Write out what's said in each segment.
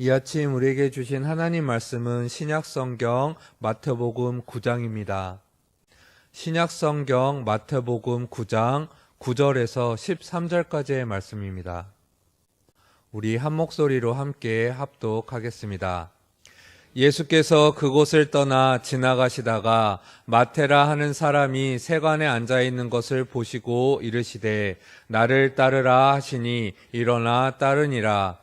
이 아침 우리에게 주신 하나님 말씀은 신약성경 마태복음 9장입니다. 신약성경 마태복음 9장 9절에서 13절까지의 말씀입니다. 우리 한 목소리로 함께 합독하겠습니다. 예수께서 그곳을 떠나 지나가시다가 마테라 하는 사람이 세관에 앉아있는 것을 보시고 이르시되 나를 따르라 하시니 일어나 따르니라.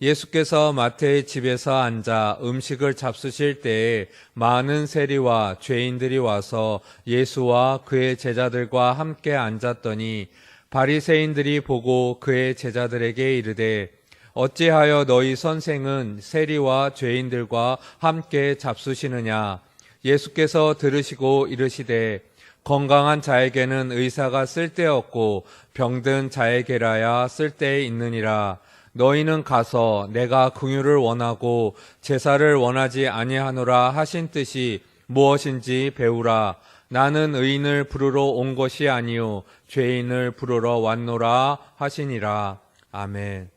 예수께서 마태의 집에서 앉아 음식을 잡수실 때에 많은 세리와 죄인들이 와서 예수와 그의 제자들과 함께 앉았더니 바리새인들이 보고 그의 제자들에게 이르되 어찌하여 너희 선생은 세리와 죄인들과 함께 잡수시느냐. 예수께서 들으시고 이르시되 건강한 자에게는 의사가 쓸데없고 병든 자에게라야 쓸데 있느니라. 너희는 가서 내가 긍휼을 원하고 제사를 원하지 아니하노라 하신 뜻이 무엇인지 배우라. 나는 의인을 부르러 온 것이 아니요 죄인을 부르러 왔노라 하시니라. 아멘.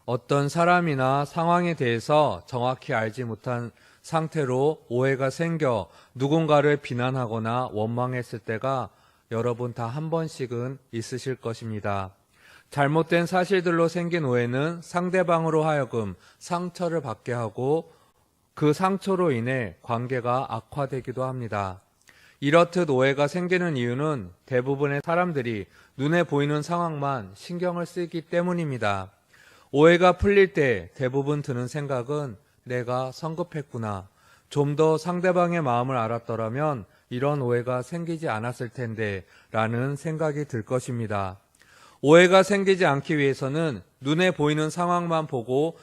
어떤 사람이나 상황에 대해서 정확히 알지 못한 상태로 오해가 생겨 누군가를 비난하거나 원망했을 때가 여러분 다 한 번씩은 있으실 것입니다. 잘못된 사실들로 생긴 오해는 상대방으로 하여금 상처를 받게 하고 그 상처로 인해 관계가 악화되기도 합니다. 이렇듯 오해가 생기는 이유는 대부분의 사람들이 눈에 보이는 상황만 신경을 쓰기 때문입니다. 오해가 풀릴 때 대부분 드는 생각은 내가 성급했구나. 좀 더 상대방의 마음을 알았더라면 이런 오해가 생기지 않았을 텐데 라는 생각이 들 것입니다. 오해가 생기지 않기 위해서는 눈에 보이는 상황만 보고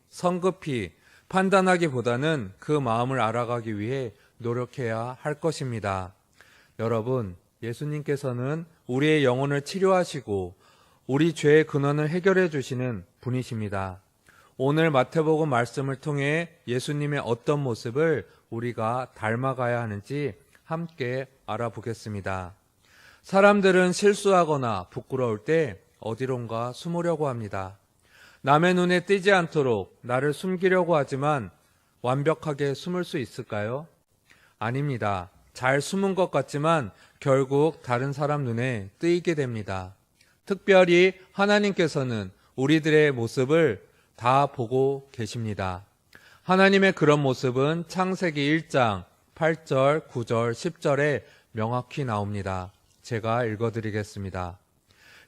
성급히 판단하기보다는 그 마음을 알아가기 위해 노력해야 할 것입니다. 여러분, 예수님께서는 우리의 영혼을 치료하시고 우리 죄의 근원을 해결해 주시는 분이십니다. 오늘 마태복음 말씀을 통해 예수님의 어떤 모습을 우리가 닮아가야 하는지 함께 알아보겠습니다. 사람들은 실수하거나 부끄러울 때 어디론가 숨으려고 합니다. 남의 눈에 띄지 않도록 나를 숨기려고 하지만 완벽하게 숨을 수 있을까요? 아닙니다. 잘 숨은 것 같지만 결국 다른 사람 눈에 뜨이게 됩니다. 특별히 하나님께서는 우리들의 모습을 다 보고 계십니다. 하나님의 그런 모습은 창세기 1장 8절, 9절, 10절에 명확히 나옵니다. 제가 읽어드리겠습니다.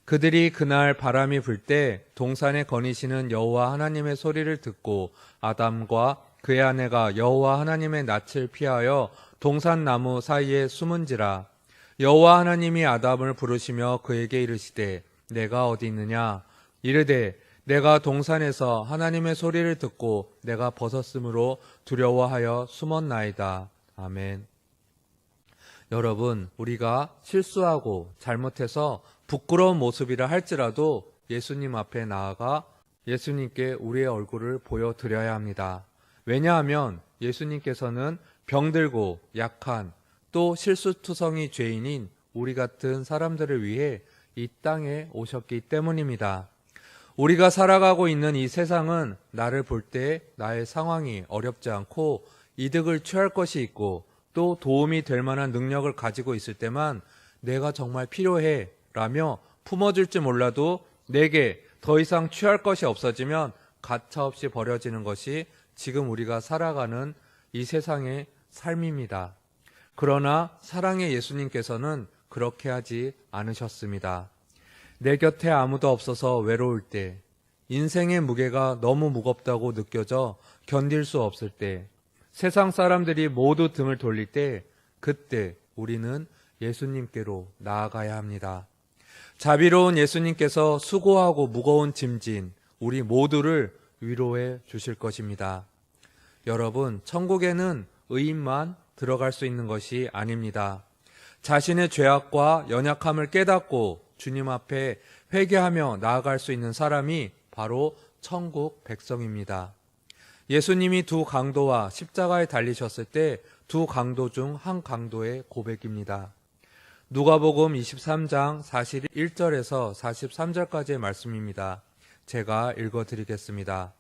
그들이 그날 바람이 불 때 동산에 거니시는 여호와 하나님의 소리를 듣고 아담과 그의 아내가 여호와 하나님의 낯을 피하여 동산나무 사이에 숨은지라. 여호와 하나님이 아담을 부르시며 그에게 이르시되 내가 어디 있느냐. 이르되 내가 동산에서 하나님의 소리를 듣고 내가 벗었으므로 두려워하여 숨었나이다. 아멘. 여러분, 우리가 실수하고 잘못해서 부끄러운 모습이라 할지라도 예수님 앞에 나아가 예수님께 우리의 얼굴을 보여드려야 합니다. 왜냐하면 예수님께서는 병들고 약한 또 실수투성이 죄인인 우리 같은 사람들을 위해 이 땅에 오셨기 때문입니다. 우리가 살아가고 있는 이 세상은 나를 볼 때 나의 상황이 어렵지 않고 이득을 취할 것이 있고 또 도움이 될 만한 능력을 가지고 있을 때만 내가 정말 필요해 라며 품어줄지 몰라도 내게 더 이상 취할 것이 없어지면 가차없이 버려지는 것이 지금 우리가 살아가는 이 세상의 삶입니다. 그러나 사랑의 예수님께서는 그렇게 하지 않으셨습니다. 내 곁에 아무도 없어서 외로울 때, 인생의 무게가 너무 무겁다고 느껴져 견딜 수 없을 때, 세상 사람들이 모두 등을 돌릴 때 그때 우리는 예수님께로 나아가야 합니다. 자비로운 예수님께서 수고하고 무거운 짐진 우리 모두를 위로해 주실 것입니다. 여러분, 천국에는 의인만 들어갈 수 있는 것이 아닙니다. 자신의 죄악과 연약함을 깨닫고 주님 앞에 회개하며 나아갈 수 있는 사람이 바로 천국 백성입니다. 예수님이 두 강도와 십자가에 달리셨을 때 두 강도 중 한 강도의 고백입니다. 누가복음 23장 41절에서 43절까지의 말씀입니다. 제가 읽어드리겠습니다.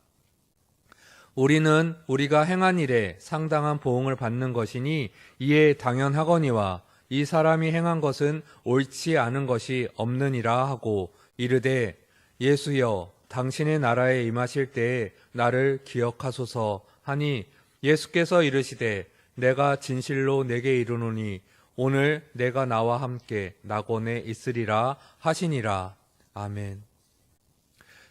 우리는 우리가 행한 일에 상당한 보응을 받는 것이니 이에 당연하거니와 이 사람이 행한 것은 옳지 않은 것이 없느니라 하고 이르되 예수여 당신의 나라에 임하실 때에 나를 기억하소서 하니 예수께서 이르시되 내가 진실로 내게 이르노니 오늘 내가 나와 함께 낙원에 있으리라 하시니라. 아멘.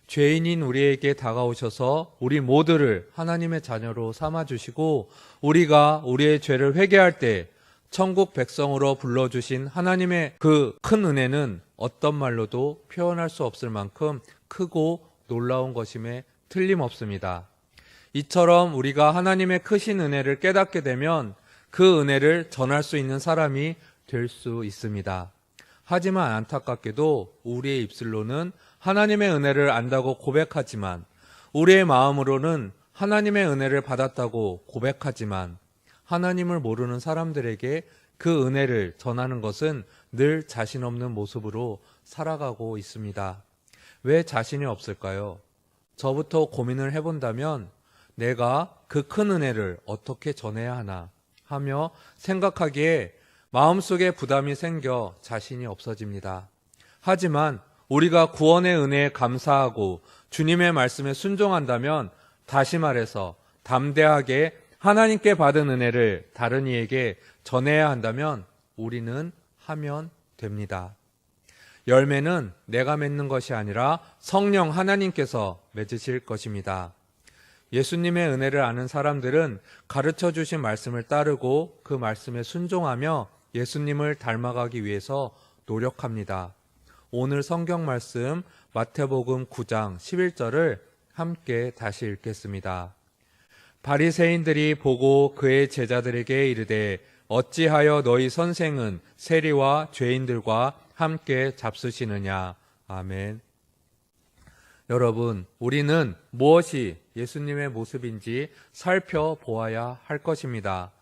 죄인인 우리에게 다가오셔서 우리 모두를 하나님의 자녀로 삼아주시고 우리가 우리의 죄를 회개할 때 천국 백성으로 불러주신 하나님의 그 큰 은혜는 어떤 말로도 표현할 수 없을 만큼 크고 놀라운 것임에 틀림없습니다. 이처럼 우리가 하나님의 크신 은혜를 깨닫게 되면 그 은혜를 전할 수 있는 사람이 될 수 있습니다. 하지만 안타깝게도 우리의 입술로는 하나님의 은혜를 안다고 고백하지만 우리의 마음으로는 하나님의 은혜를 받았다고 고백하지만 하나님을 모르는 사람들에게 그 은혜를 전하는 것은 늘 자신 없는 모습으로 살아가고 있습니다. 왜 자신이 없을까요? 저부터 고민을 해본다면 내가 그 큰 은혜를 어떻게 전해야 하나 하며 생각하기에 마음속에 부담이 생겨 자신이 없어집니다. 하지만 우리가 구원의 은혜에 감사하고 주님의 말씀에 순종한다면 다시 말해서 담대하게 하나님께 받은 은혜를 다른 이에게 전해야 한다면 우리는 하면 됩니다. 열매는 내가 맺는 것이 아니라 성령 하나님께서 맺으실 것입니다. 예수님의 은혜를 아는 사람들은 가르쳐 주신 말씀을 따르고 그 말씀에 순종하며 예수님을 닮아가기 위해서 노력합니다. 오늘 성경 말씀 마태복음 9장 11절을 함께 다시 읽겠습니다. 바리새인들이 보고 그의 제자들에게 이르되 어찌하여 너희 선생은 세리와 죄인들과 함께 잡수시느냐. 아멘. 여러분, 우리는 무엇이 예수님의 모습인지 살펴보아야 할 것입니다.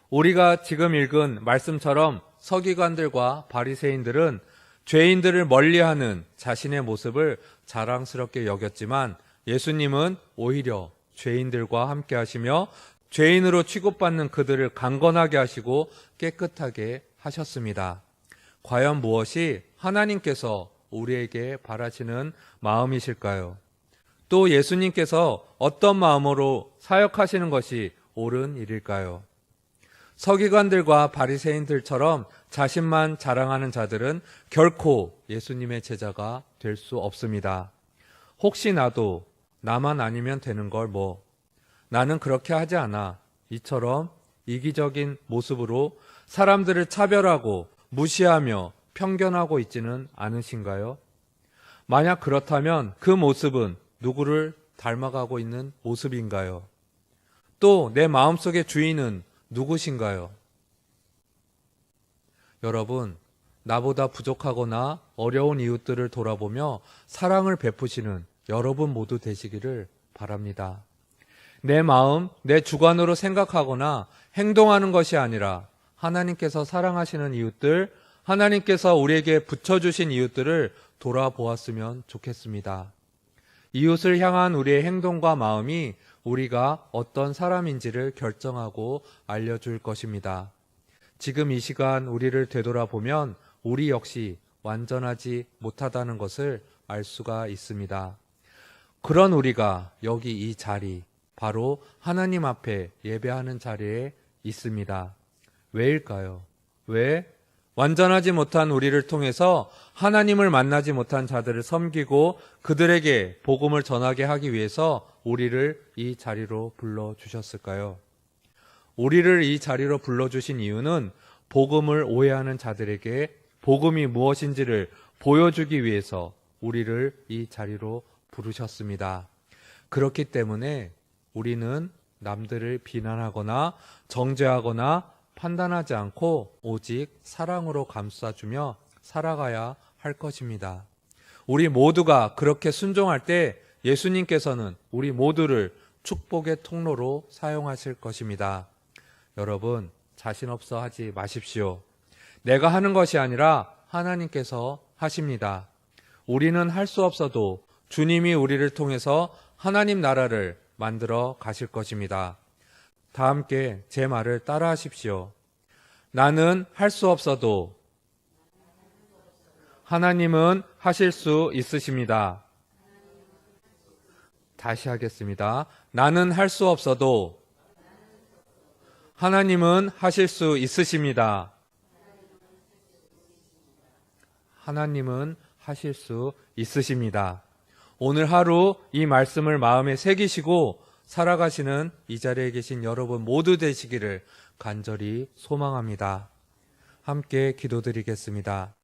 우리가 지금 읽은 말씀처럼 서기관들과 바리새인들은 죄인들을 멀리하는 자신의 모습을 자랑스럽게 여겼지만 예수님은 오히려 죄인들과 함께 하시며 죄인으로 취급받는 그들을 강건하게 하시고 깨끗하게 하셨습니다. 과연 무엇이 하나님께서 우리에게 바라시는 마음이실까요? 또 예수님께서 어떤 마음으로 사역하시는 것이 옳은 일일까요? 서기관들과 바리새인들처럼 자신만 자랑하는 자들은 결코 예수님의 제자가 될 수 없습니다. 혹시 나도 나만 아니면 되는 걸 나는 그렇게 하지 않아. 이처럼 이기적인 모습으로 사람들을 차별하고 무시하며 편견하고 있지는 않으신가요? 만약 그렇다면 그 모습은 누구를 닮아가고 있는 모습인가요? 또 내 마음속의 주인은 누구신가요? 여러분, 나보다 부족하거나 어려운 이웃들을 돌아보며 사랑을 베푸시는 여러분 모두 되시기를 바랍니다. 내 마음, 내 주관으로 생각하거나 행동하는 것이 아니라 하나님께서 사랑하시는 이웃들, 하나님께서 우리에게 붙여주신 이웃들을 돌아보았으면 좋겠습니다. 이웃을 향한 우리의 행동과 마음이 우리가 어떤 사람인지를 결정하고 알려줄 것입니다. 지금 이 시간 우리를 되돌아보면 우리 역시 완전하지 못하다는 것을 알 수가 있습니다. 그런 우리가 여기 이 자리, 바로 하나님 앞에 예배하는 자리에 있습니다. 왜일까요? 왜? 완전하지 못한 우리를 통해서 하나님을 만나지 못한 자들을 섬기고 그들에게 복음을 전하게 하기 위해서 우리를 이 자리로 불러주셨을까요? 우리를 이 자리로 불러주신 이유는 복음을 오해하는 자들에게 복음이 무엇인지를 보여주기 위해서 우리를 이 자리로 부르셨습니다. 그렇기 때문에 우리는 남들을 비난하거나 정죄하거나 판단하지 않고 오직 사랑으로 감싸주며 살아가야 할 것입니다. 우리 모두가 그렇게 순종할 때 예수님께서는 우리 모두를 축복의 통로로 사용하실 것입니다. 여러분, 자신 없어 하지 마십시오. 내가 하는 것이 아니라 하나님께서 하십니다. 우리는 할 수 없어도 주님이 우리를 통해서 하나님 나라를 만들어 가실 것입니다. 다 함께 제 말을 따라 하십시오. 나는 할 수 없어도 하나님은 하실 수 있으십니다. 다시 하겠습니다. 나는 할 수 없어도 하나님은 하실 수 있으십니다. 하나님은 하실 수 있으십니다. 오늘 하루 이 말씀을 마음에 새기시고 살아가시는 이 자리에 계신 여러분 모두 되시기를 간절히 소망합니다. 함께 기도드리겠습니다.